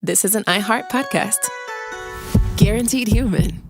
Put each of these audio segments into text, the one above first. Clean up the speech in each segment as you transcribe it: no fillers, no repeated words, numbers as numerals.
this is an iHeart podcast. Guaranteed human.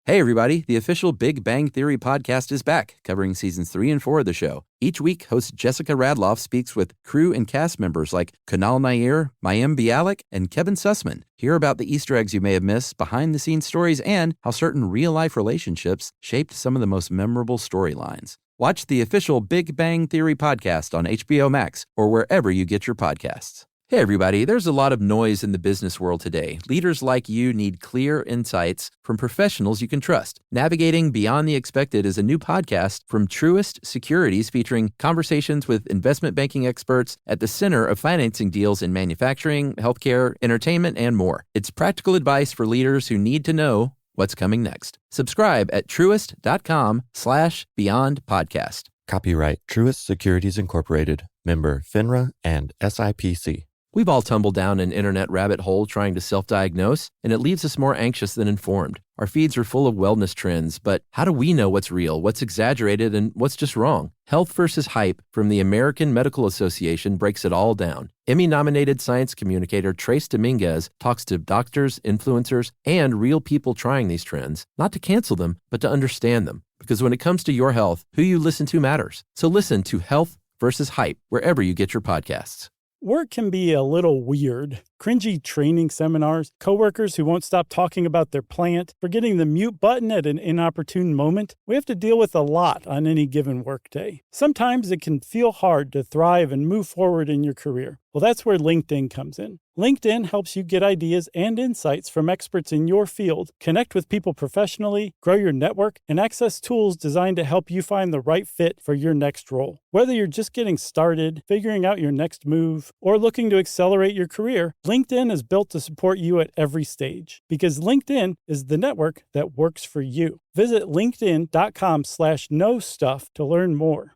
Hey, everybody. The official Big Bang Theory podcast is back, covering seasons 3 and 4 of the show. Each week, host Jessica Radloff speaks with crew and cast members like Kunal Nair, Mayim Bialik, and Kevin Sussman. Hear about the Easter eggs you may have missed, behind-the-scenes stories, and how certain real-life relationships shaped some of the most memorable storylines. Watch the official Big Bang Theory podcast on HBO Max or wherever you get your podcasts. Hey, everybody. There's a lot of noise in the business world today. Leaders like you need clear insights from professionals you can trust. Navigating Beyond the Expected is a new podcast from Truist Securities featuring conversations with investment banking experts at the center of financing deals in manufacturing, healthcare, entertainment, and more. It's practical advice for leaders who need to know what's coming next. Subscribe at truist.com/Beyond Podcast. Copyright Truist Securities Incorporated. Member FINRA and SIPC. We've all tumbled down an internet rabbit hole trying to self-diagnose, and it leaves us more anxious than informed. Our feeds are full of wellness trends, but how do we know what's real, what's exaggerated, and what's just wrong? Health versus Hype from the American Medical Association breaks it all down. Emmy-nominated science communicator Trace Dominguez talks to doctors, influencers, and real people trying these trends, not to cancel them, but to understand them. Because when it comes to your health, who you listen to matters. So listen to Health versus Hype wherever you get your podcasts. Work can be a little weird. Cringy training seminars, coworkers who won't stop talking about their plant, forgetting the mute button at an inopportune moment. We have to deal with a lot on any given workday. Sometimes it can feel hard to thrive and move forward in your career. Well, that's where LinkedIn comes in. LinkedIn helps you get ideas and insights from experts in your field, connect with people professionally, grow your network, and access tools designed to help you find the right fit for your next role. Whether you're just getting started, figuring out your next move, or looking to accelerate your career, LinkedIn is built to support you at every stage. Because LinkedIn is the network that works for you. Visit linkedin.com/knowstuff to learn more.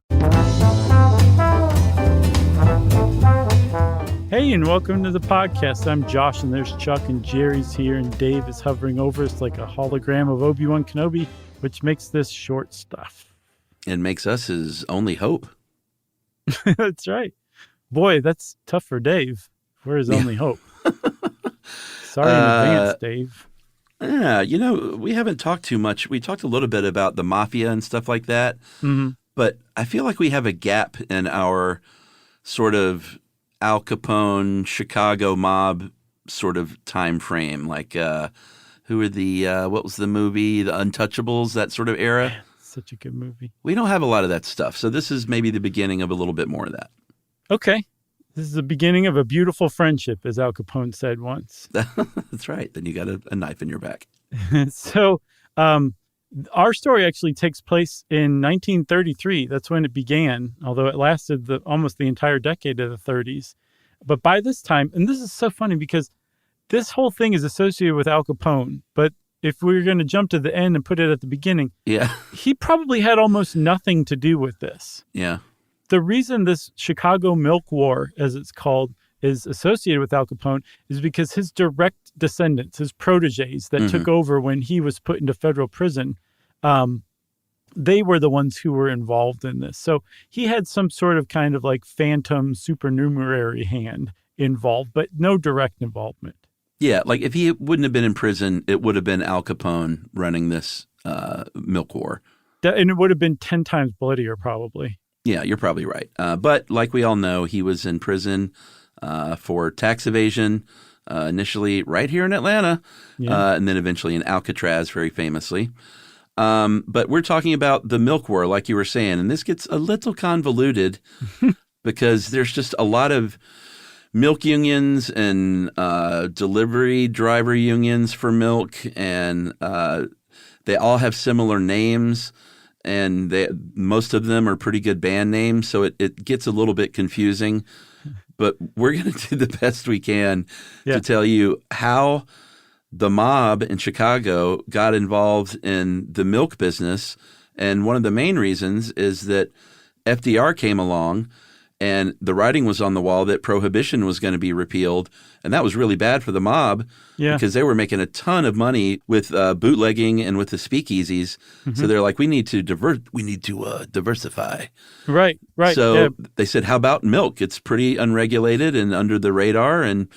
Hey, and welcome to the podcast. I'm Josh, and there's Chuck, and Jerry's here, and Dave is hovering over us like a hologram of Obi-Wan Kenobi, which makes this short stuff. And makes us his only hope. That's right. Boy, that's tough for Dave. We're his only hope. Sorry in advance, Dave. Yeah, we haven't talked too much. We talked a little bit about the mafia and stuff like that, but I feel like we have a gap in our sort of Al Capone, Chicago mob sort of time frame. Like, who are what was the movie? The Untouchables, that sort of era. Such a good movie. We don't have a lot of that stuff. So this is maybe the beginning of a little bit more of that. Okay. This is the beginning of a beautiful friendship, as Al Capone said once. That's right. Then you got a knife in your back. So our story actually takes place in 1933. That's when it began, although it lasted almost the entire decade of the 30s. But by this time, and this is so funny because this whole thing is associated with Al Capone, but if we were going to jump to the end and put it at the beginning, he probably had almost nothing to do with this. Yeah. The reason this Chicago Milk War, as it's called, is associated with Al Capone is because his direct descendants, his protégés that took over when he was put into federal prison, they were the ones who were involved in this. So he had some sort of kind of like phantom supernumerary hand involved, but no direct involvement. Yeah, like if he wouldn't have been in prison, it would have been Al Capone running this milk war. And it would have been 10 times bloodier, probably. Yeah, you're probably right. But like we all know, he was in prison for tax evasion, initially right here in Atlanta, and then eventually in Alcatraz, very famously. But we're talking about the milk war, like you were saying, and this gets a little convoluted because there's just a lot of milk unions and delivery driver unions for milk, and they all have similar names. And most of them are pretty good band names, so it gets a little bit confusing. But we're going to do the best we can to tell you how the mob in Chicago got involved in the milk business. And one of the main reasons is that FDR came along and the writing was on the wall that prohibition was going to be repealed. And that was really bad for the mob because they were making a ton of money with bootlegging and with the speakeasies. So they're like, we need to diversify. Right. So they said, how about milk? It's pretty unregulated and under the radar. And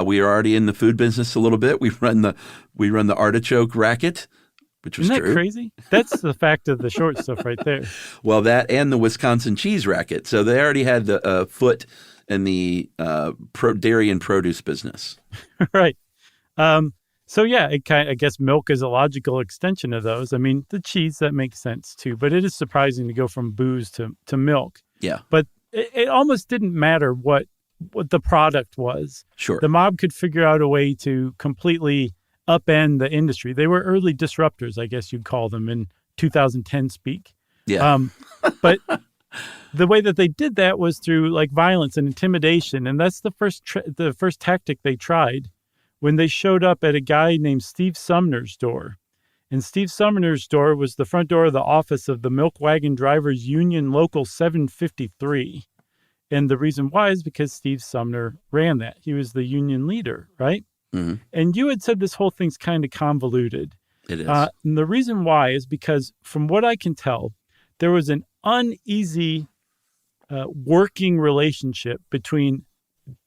We are already in the food business a little bit. We run the artichoke racket, which was Isn't that true. crazy? That's the fact of the short stuff right there. Well, that and the Wisconsin cheese racket. So they already had the foot in the dairy and produce business. Right. So yeah, I guess milk is a logical extension of those. I mean, the cheese, that makes sense too, but it is surprising to go from booze to milk. Yeah. But it almost didn't matter what the product was. Sure. The mob could figure out a way to completely upend the industry. They were early disruptors, I guess you'd call them in 2010 speak. Yeah. But the way that they did that was through like violence and intimidation, and that's the first tactic they tried when they showed up at a guy named Steve Sumner's door. And Steve Sumner's door was the front door of the office of the Milk Wagon Drivers Union Local 753. And the reason why is because Steve Sumner ran that. He was the union leader, right? Mm-hmm. And you had said this whole thing's kind of convoluted. It is. And the reason why is because, from what I can tell, there was an uneasy working relationship between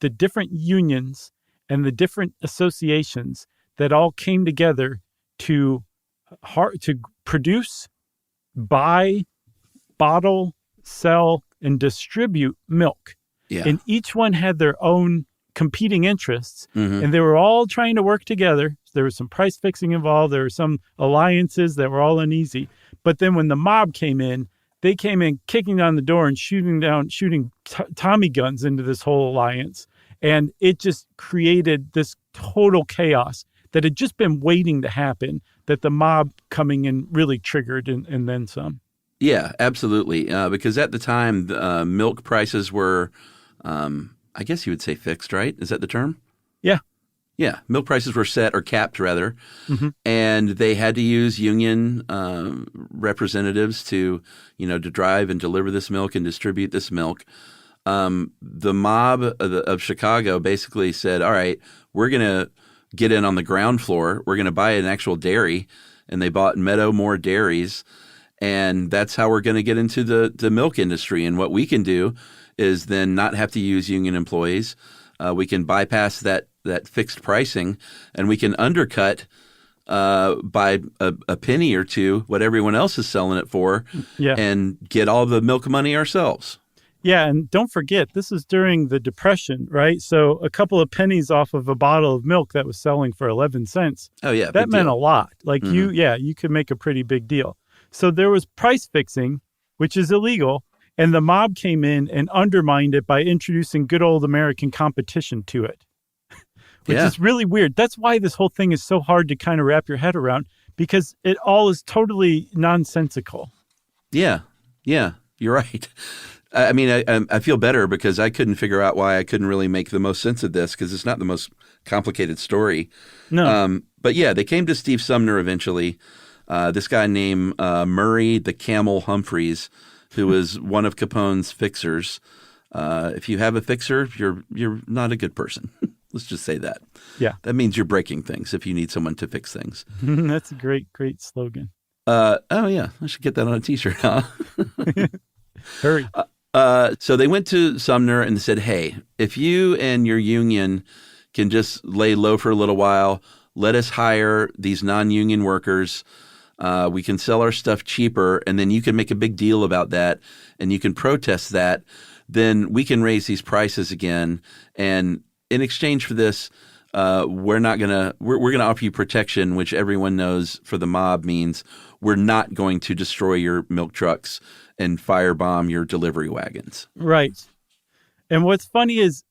the different unions and the different associations that all came together to produce, buy, bottle, sell, and distribute milk. Yeah. And each one had their own competing interests, Mm-hmm. and they were all trying to work together. There was some price fixing involved. There were some alliances that were all uneasy. But then when the mob came in, they came in kicking down the door and shooting Tommy guns into this whole alliance. And it just created this total chaos that had just been waiting to happen, that the mob coming in really triggered and then some. Yeah, absolutely. Because at the time, milk prices were, I guess you would say fixed, right? Is that the term? Yeah. Yeah. Milk prices were set, or capped rather, Mm-hmm. and they had to use union representatives to drive and deliver this milk and distribute this milk. The mob of Chicago basically said, all right, we're going to get in on the ground floor. We're going to buy an actual dairy. And they bought Meadowmore Dairies. And that's how we're going to get into the milk industry. And what we can do is then not have to use union employees. We can bypass that fixed pricing, and we can undercut by a penny or two what everyone else is selling it for, and get all the milk money ourselves. Yeah, and don't forget, this is during the Depression, right? So a couple of pennies off of a bottle of milk that was selling for 11 cents. Oh, yeah. That meant a lot. Like you could make a pretty big deal. So there was price fixing, which is illegal, and the mob came in and undermined it by introducing good old American competition to it, which is really weird. That's why this whole thing is so hard to kind of wrap your head around, because it all is totally nonsensical. Yeah, you're right. I mean, I feel better because I couldn't figure out why I couldn't really make the most sense of this, because it's not the most complicated story. No. But yeah, they came to Steve Sumner eventually. This guy named Murray the Camel Humphreys, who was one of Capone's fixers. If you have a fixer, you're not a good person. Let's just say that. Yeah. That means you're breaking things if you need someone to fix things. That's a great slogan. Oh, yeah. I should get that on a T-shirt, huh? Hurry. So they went to Sumner and said, hey, if you and your union can just lay low for a little while, let us hire these non-union workers. We can sell our stuff cheaper, and then you can make a big deal about that, and you can protest that. Then we can raise these prices again. And in exchange for this, we're gonna offer you protection, which everyone knows for the mob means we're not going to destroy your milk trucks and firebomb your delivery wagons. Right. And what's funny is,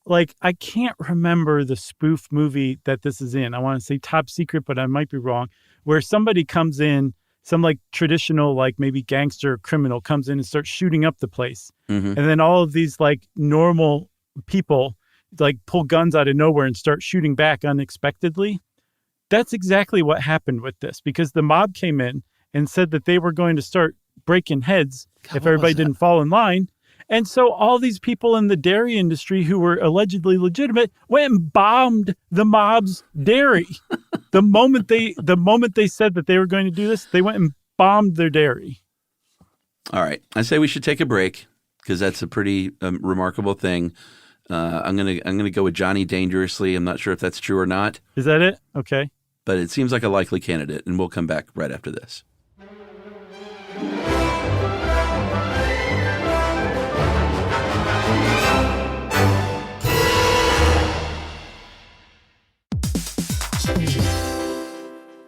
like, I can't remember the spoof movie that this is in. I want to say Top Secret, but I might be wrong, where somebody comes in, some like traditional, like maybe gangster criminal comes in and starts shooting up the place. Mm-hmm. And then all of these like normal people like pull guns out of nowhere and start shooting back unexpectedly. That's exactly what happened with this, because the mob came in and said that they were going to start breaking heads if everybody didn't fall in line. And so all these people in the dairy industry who were allegedly legitimate went and bombed the mob's dairy. The moment they said that they were going to do this, they went and bombed their dairy. All right. I say we should take a break, because that's a pretty remarkable thing. I'm gonna go with Johnny Dangerously. I'm not sure if that's true or not, Is that it? Okay. but it seems like a likely candidate, and we'll come back right after this.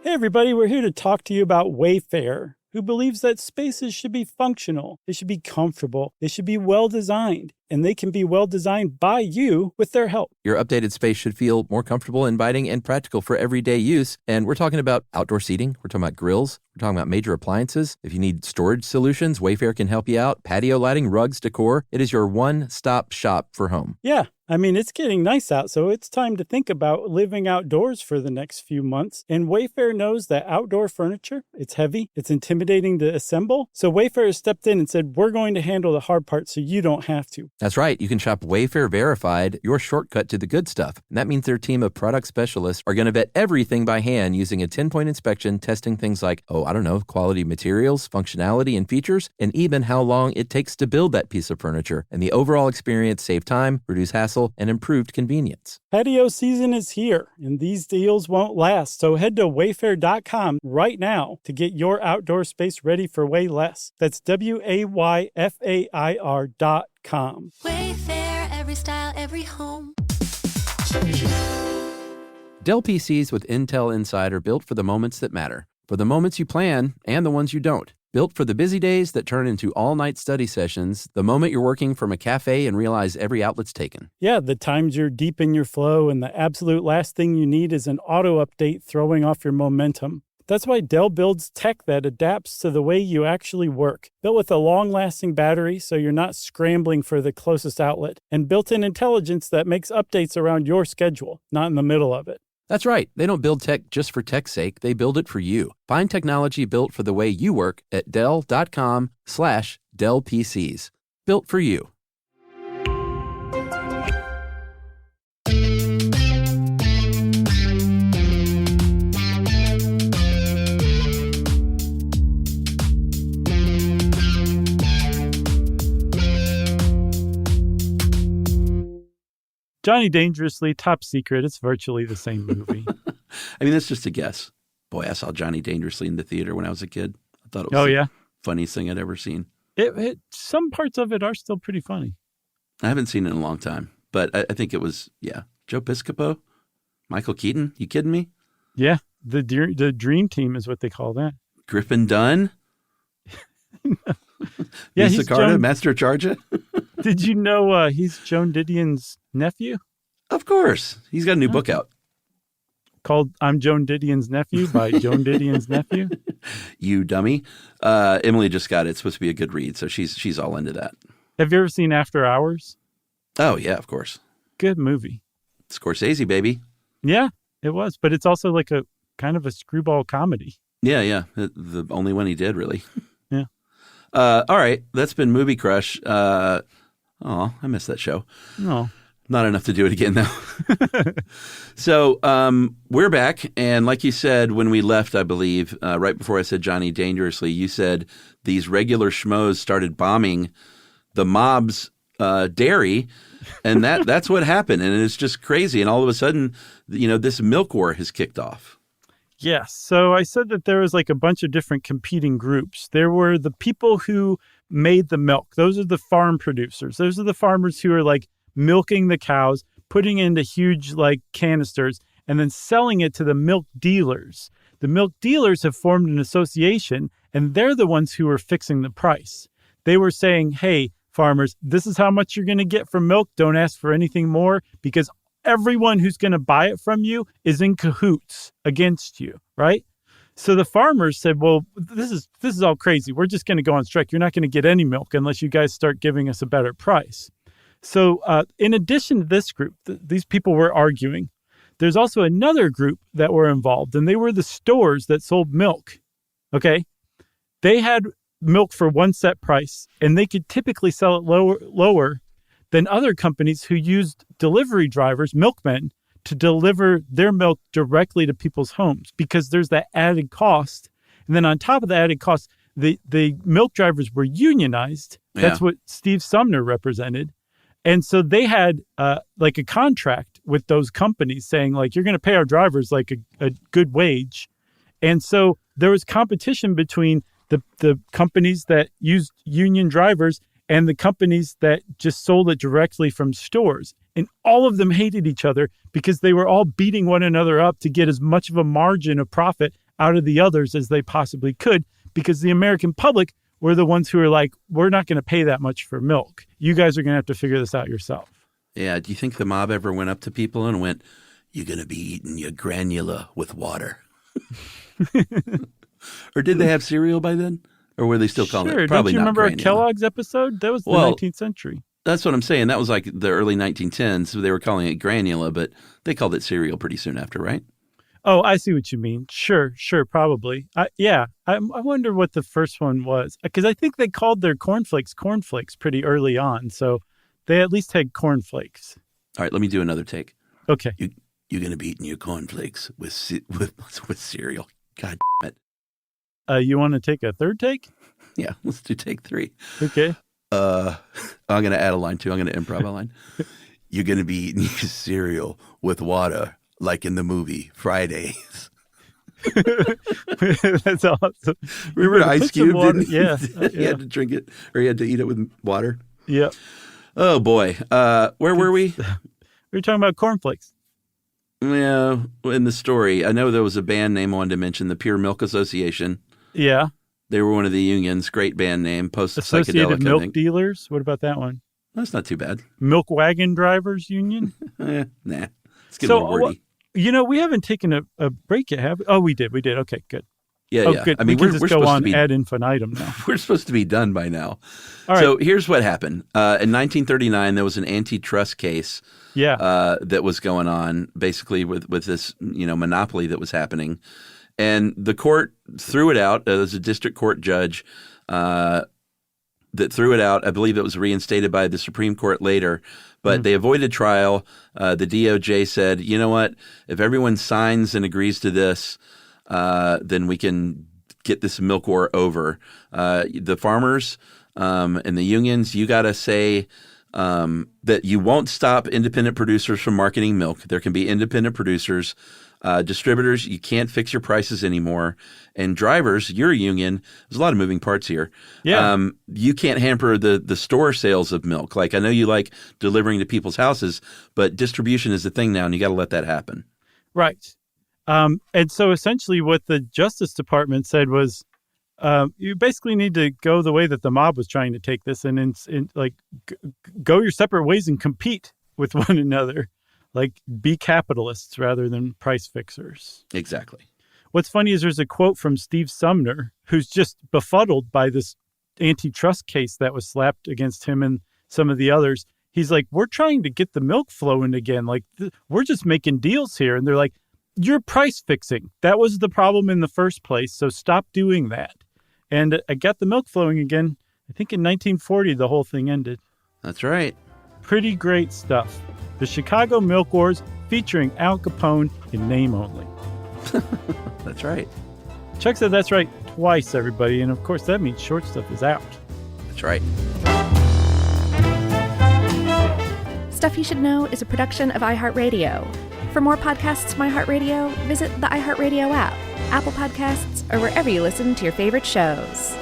Hey everybody, we're here to talk to you about Wayfair, who believes that spaces should be functional, they should be comfortable, they should be well designed, and they can be well designed by you with their help. Your updated space should feel more comfortable, inviting, and practical for everyday use. And we're talking about outdoor seating. We're talking about grills. We're talking about major appliances. If you need storage solutions, Wayfair can help you out. Patio lighting, rugs, decor. It is your one-stop shop for home. Yeah, I mean, it's getting nice out, so it's time to think about living outdoors for the next few months. And Wayfair knows that outdoor furniture, it's heavy, it's intimidating to assemble. So Wayfair has stepped in and said, we're going to handle the hard part so you don't have to. That's right. You can shop Wayfair Verified, your shortcut to the good stuff. And that means their team of product specialists are going to vet everything by hand using a 10-point inspection, testing things like, quality materials, functionality, and features, and even how long it takes to build that piece of furniture. And the overall experience save time, reduce hassle, and improved convenience. Patio season is here, and these deals won't last. So head to wayfair.com right now to get your outdoor space ready for way less. That's WAYFAIR.com. Wayfair, every style, every home. Dell PCs with Intel Inside are built for the moments that matter, for the moments you plan and the ones you don't. Built for the busy days that turn into all-night study sessions, the moment you're working from a cafe and realize every outlet's taken. Yeah, the times you're deep in your flow and the absolute last thing you need is an auto update throwing off your momentum. That's why Dell builds tech that adapts to the way you actually work. Built with a long-lasting battery so you're not scrambling for the closest outlet, and built-in intelligence that makes updates around your schedule, not in the middle of it. That's right. They don't build tech just for tech's sake. They build it for you. Find technology built for the way you work at Dell.com/Dell PCs. Built for you. Johnny Dangerously, Top Secret. It's virtually the same movie. I mean, that's just a guess. Boy, I saw Johnny Dangerously in the theater when I was a kid. I thought it was the funniest thing I'd ever seen. Some parts of it are still pretty funny. I haven't seen it in a long time, but I think it was, Joe Piscopo, Michael Keaton. You kidding me? Yeah, the dream team is what they call that. Griffin Dunn? Yeah, Lisa Carter, Master Charger? Did you know he's Joan Didion's nephew? Of course. He's got a new book out. Called I'm Joan Didion's Nephew by Joan Didion's nephew. You dummy. Emily just got it. It's supposed to be a good read, so she's all into that. Have you ever seen After Hours? Oh, yeah, of course. Good movie. Scorsese, baby. Yeah, it was. But it's also like a kind of a screwball comedy. Yeah. The only one he did, really. Yeah. All right. That's been Movie Crush. I missed that show. No. Not enough to do it again, though. So we're back. And like you said, when we left, I believe, right before I said Johnny Dangerously, you said these regular schmoes started bombing the mob's dairy. And that's what happened. And it's just crazy. And all of a sudden, this milk war has kicked off. Yes. So I said that there was like a bunch of different competing groups. There were the people who made the milk. Those are the farm producers. Those are the farmers who are like milking the cows, putting it into huge like canisters, and then selling it to the milk dealers. The milk dealers have formed an association, and they're the ones who are fixing the price. They were saying, hey, farmers, this is how much you're going to get for milk. Don't ask for anything more, because everyone who's going to buy it from you is in cahoots against you, right? So the farmers said, well, this is all crazy. We're just going to go on strike. You're not going to get any milk unless you guys start giving us a better price. So in addition to this group, these people were arguing. There's also another group that were involved, and they were the stores that sold milk, okay? They had milk for one set price, and they could typically sell it lower than other companies who used delivery drivers, milkmen, to deliver their milk directly to people's homes, because there's that added cost. And then on top of the added cost, the milk drivers were unionized. That's what Steve Sumner represented. And so they had like a contract with those companies saying, like, you're going to pay our drivers like a good wage. And so there was competition between the companies that used union drivers and the companies that just sold it directly from stores. And all of them hated each other because they were all beating one another up to get as much of a margin of profit out of the others as they possibly could, because the American public were the ones who were like, we're not going to pay that much for milk. You guys are going to have to figure this out yourself. Yeah. Do you think the mob ever went up to people and went, "You're going to be eating your granula with water"? Or did they have cereal by then? Or were they still calling it? Probably Don't you not remember granula. a Kellogg's episode? That was the 19th century. That's what I'm saying. That was like the early 1910s. So they were calling it granula, but they called it cereal pretty soon after, right? Oh, I see what you mean. Sure, probably. I wonder what the first one was, because I think they called their cornflakes pretty early on. So they at least had cornflakes. All right, let me do another take. Okay. You're going to be eating your cornflakes with cereal. God damn it. You want to take a third take? Yeah, let's do take 3. Okay. I'm going to add a line too. I'm going to improv a line. You're going to be eating your cereal with water, like in the movie Fridays. That's awesome. Remember Ice Cube? Didn't he? Yeah. He had to drink it, or he had to eat it with water. Yeah. Oh boy. Where were we? We were talking about cornflakes. Yeah, in the story, I know there was a band name I wanted to mention, the Pure Milk Association. Yeah. They were one of the unions. Great band name. Post Associated psychedelic. Milk Dealers. What about that one? That's not too bad. Milk Wagon Drivers Union. Nah, it's getting a little wordy. We haven't taken a break yet, have we? Oh, we did. Okay, good. Yeah. Good. I mean, we can we're just go supposed on to be ad infinitum now. We're supposed to be done by now. All right. So here's what happened. In 1939, there was an antitrust case. That was going on basically with this monopoly that was happening, and the court threw it out. There was a district court judge that threw it out. I believe it was reinstated by the Supreme Court later, but they avoided trial. The DOJ said, you know what? If everyone signs and agrees to this, then we can get this milk war over. The farmers and the unions, you got to say that you won't stop independent producers from marketing milk. There can be independent producers. Distributors, you can't fix your prices anymore. And drivers, you're a union. There's a lot of moving parts here. Yeah. You can't hamper the store sales of milk. Like, I know you like delivering to people's houses, but distribution is the thing now, and you got to let that happen. Right. And so essentially what the Justice Department said was, you basically need to go the way that the mob was trying to take this and go your separate ways and compete with one another. Like, be capitalists rather than price fixers. Exactly. What's funny is there's a quote from Steve Sumner, who's just befuddled by this antitrust case that was slapped against him and some of the others. He's like, we're trying to get the milk flowing again. Like, we're just making deals here. And they're like, you're price fixing. That was the problem in the first place. So stop doing that. And I got the milk flowing again. I think in 1940, the whole thing ended. That's right. Pretty great stuff. The Chicago Milk Wars featuring Al Capone in name only. That's right. Chuck said that's right twice, everybody. And of course, that means short stuff is out. That's right. Stuff You Should Know is a production of iHeartRadio. For more podcasts from iHeartRadio, visit the iHeartRadio app, Apple Podcasts, or wherever you listen to your favorite shows.